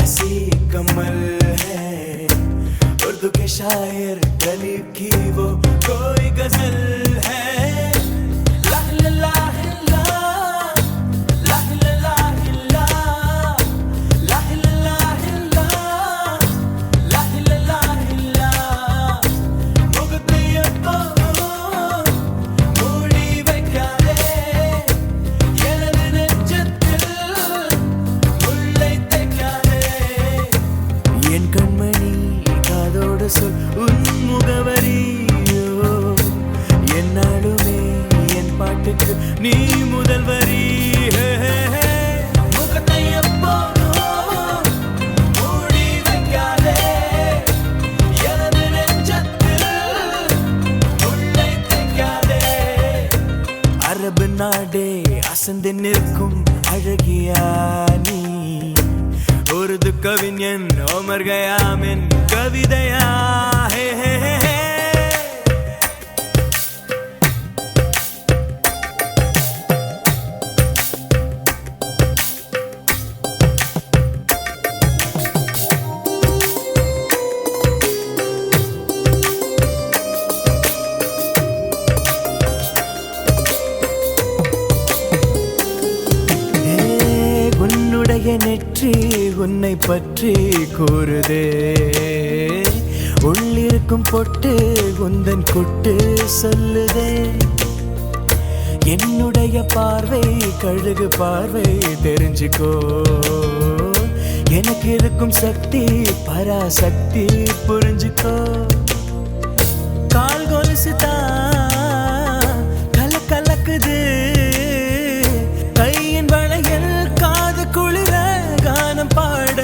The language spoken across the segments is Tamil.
हंसी कमल है उर्दू के शायर गरीब की वो कोई गजल है சொல் உன் முகவரியோ என்னாலுமே என் பாட்டுக்கு நீ முதல் வரி முகத்தை எப்போதும் மூடி வைக்காதே எனது நெஞ்சத்தில் உள்ளே தைக்காதே அரபு நாடே அசந்து நிற்கும் அழகியா நீ उर्दू कविஞன் ओमर கயாமின் கவிதையா ஹே ஹே ஹே நெற்றி உன்னை பற்றி கூறுதே உள்ளிருக்கும் பொட்டு உந்தன் குட்டு சொல்லுதே என்னுடைய பார்வை கழுகு பார்வை தெரிஞ்சுக்கோ எனக்கு இருக்கும் சக்தி பராசக்தி புரிஞ்சுக்கோ கால் கொலுசுதான் கலக்குது கையின் வளையல் காது குளிர கானம் பாட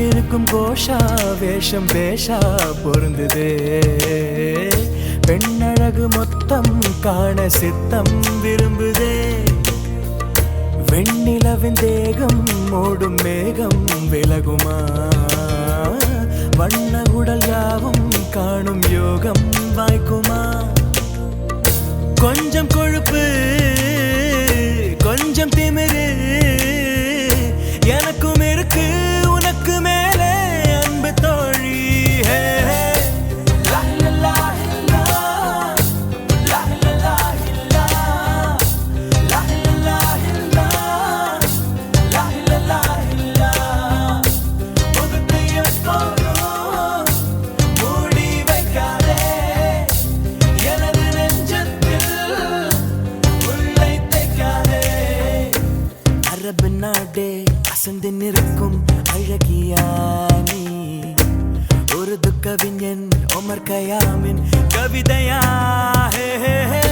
இருக்கும் கோஷா வேஷம் பேஷா பொருந்துதே பெண்ணழகு மொத்தம் காண சித்தம் விரும்புதே வெண்ணிலவின் தேகம் மூடும் மேகம் விலகுமா வண்ண உடல் யாவும் காணும் யோகம் வாய்க்குமா கொஞ்சம் கொழுப்பு கொஞ்சம் திமிரு எனக்கும் இருக்கு உனக்கு மேலே அன்பு தோழி அரபு நாடே அசந்து நிற்கும் அழகியா நீ உருது கவிஞன் ஓமர் கயாமின் கவிதையா ஹே ஹே ஹே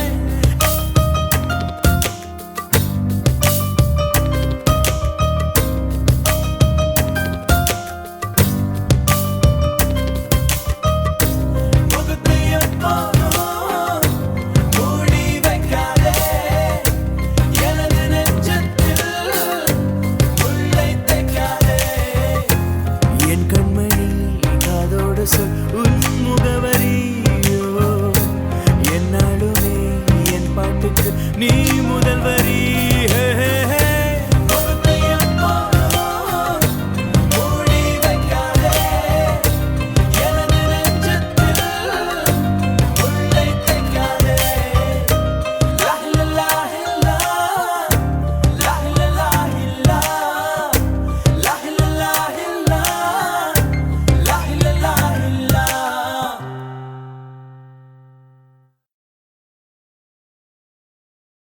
சொல்